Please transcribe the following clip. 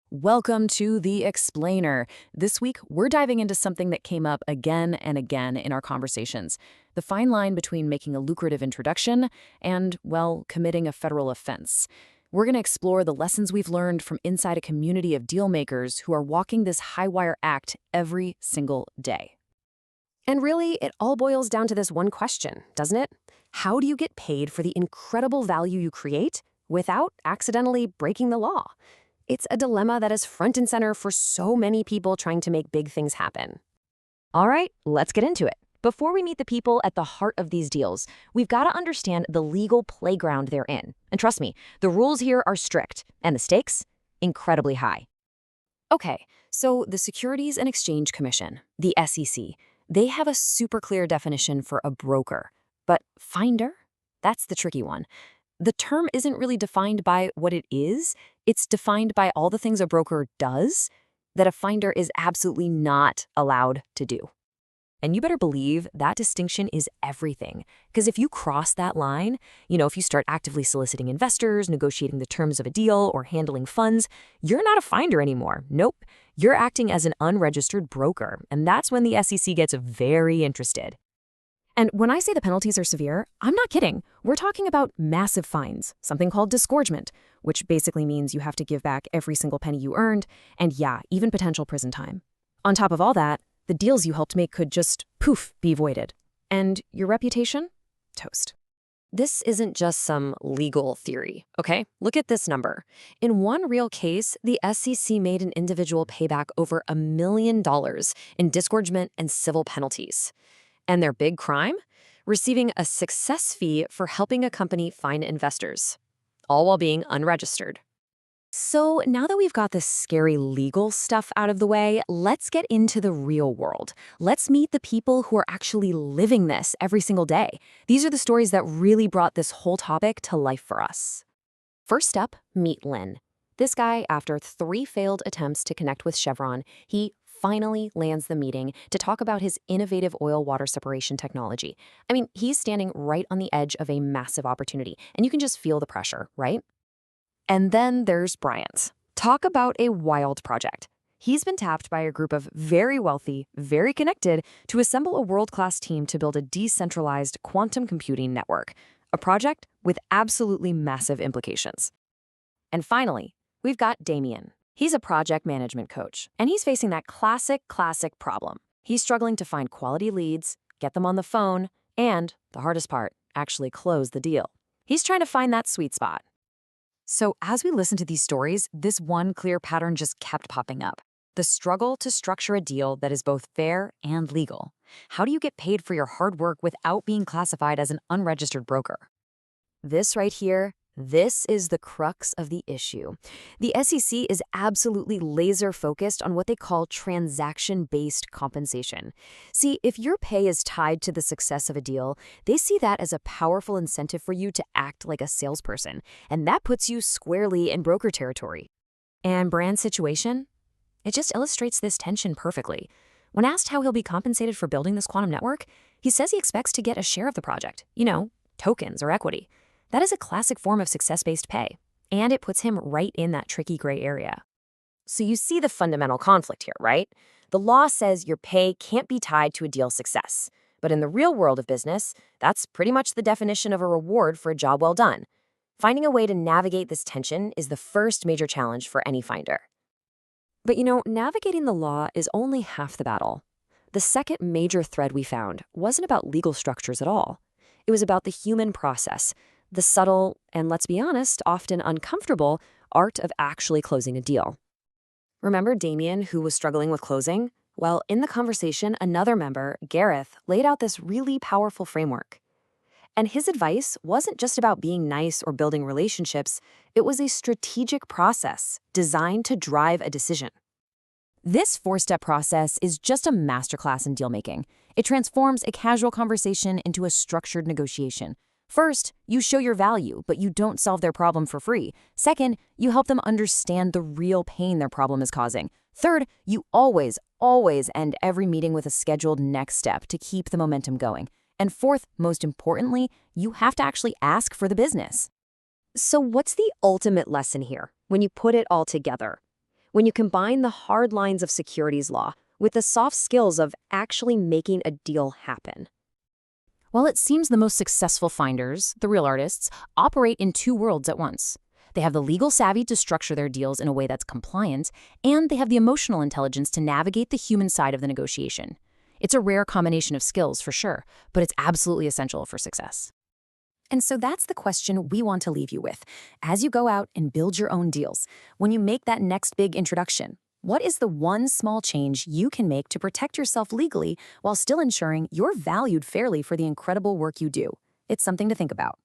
Welcome to The Explainer. This week, we're diving into something that came up again and again in our conversations: the fine line between making a lucrative introduction and, well, committing a federal offense. We're going to explore the lessons we've learned from inside a community of dealmakers who are walking this high-wire act every single day. And really, it all boils down to this one question, doesn't it? How do you get paid for the incredible value you create without accidentally breaking the law? It's a dilemma that is front and center for so many people trying to make big things happen. All right, let's get into it. Before we meet the people at the heart of these deals, we've got to understand the legal playground they're in. And trust me, the rules here are strict, and the stakes, incredibly high. Okay, so the Securities and Exchange Commission, the SEC, they have a super clear definition for a broker. But finder? That's the tricky one. The term isn't really defined by what it is, it's defined by all the things a broker does that a finder is absolutely not allowed to do. And you better believe that distinction is everything. Because if you cross that line, if you start actively soliciting investors, negotiating the terms of a deal, or handling funds, you're not a finder anymore. Nope. You're acting as an unregistered broker. And that's when the SEC gets very interested. And when I say the penalties are severe, I'm not kidding. We're talking about massive fines, something called disgorgement, which basically means you have to give back every single penny you earned, and yeah, even potential prison time. On top of all that, the deals you helped make could just, poof, be voided. And your reputation? Toast. This isn't just some legal theory, okay? Look at this number. In one real case, the SEC made an individual pay back over $1 million in disgorgement and civil penalties. And their big crime? Receiving a success fee for helping a company find investors, all while being unregistered. So now that we've got this scary legal stuff out of the way, let's get into the real world. Let's meet the people who are actually living this every single day. These are the stories that really brought this whole topic to life for us. First up, meet Lynn. This guy, after 3 failed attempts to connect with Chevron, he finally lands the meeting to talk about his innovative oil-water separation technology. I mean, he's standing right on the edge of a massive opportunity, and you can just feel the pressure, right? And then there's Bryant. Talk about a wild project. He's been tapped by a group of very wealthy, very connected, to assemble a world-class team to build a decentralized quantum computing network, a project with absolutely massive implications. And finally, we've got Damien. He's a project management coach, and he's facing that classic problem. He's struggling to find quality leads, get them on the phone, and, the hardest part, actually close the deal. He's trying to find that sweet spot. So as we listen to these stories, this one clear pattern just kept popping up: the struggle to structure a deal that is both fair and legal. How do you get paid for your hard work without being classified as an unregistered broker? This right here, this is the crux of the issue. The SEC is absolutely laser-focused on what they call transaction-based compensation. See, if your pay is tied to the success of a deal, they see that as a powerful incentive for you to act like a salesperson, and that puts you squarely in broker territory. And Brand's situation? It just illustrates this tension perfectly. When asked how he'll be compensated for building this quantum network, he says he expects to get a share of the project, tokens or equity. That is a classic form of success-based pay, and it puts him right in that tricky gray area. So you see the fundamental conflict here, right? The law says your pay can't be tied to a deal's success. But in the real world of business, that's pretty much the definition of a reward for a job well done. Finding a way to navigate this tension is the first major challenge for any finder. But navigating the law is only half the battle. The second major thread we found wasn't about legal structures at all. It was about the human process, the subtle, and let's be honest, often uncomfortable, art of actually closing a deal. Remember Damien, who was struggling with closing? Well, in the conversation, another member, Gareth, laid out this really powerful framework. And his advice wasn't just about being nice or building relationships, it was a strategic process designed to drive a decision. This 4-step process is just a masterclass in deal-making. It transforms a casual conversation into a structured negotiation. First, you show your value, but you don't solve their problem for free. Second, you help them understand the real pain their problem is causing. Third, you always end every meeting with a scheduled next step to keep the momentum going. And fourth, most importantly, you have to actually ask for the business. So what's the ultimate lesson here when you put it all together? when you combine the hard lines of securities law with the soft skills of actually making a deal happen. Well, it seems the most successful finders, the real artists, operate in two worlds at once. They have the legal savvy to structure their deals in a way that's compliant, and they have the emotional intelligence to navigate the human side of the negotiation. It's a rare combination of skills, for sure, but it's absolutely essential for success. And so that's the question we want to leave you with. As you go out and build your own deals, when you make that next big introduction, what is the one small change you can make to protect yourself legally while still ensuring you're valued fairly for the incredible work you do? It's something to think about.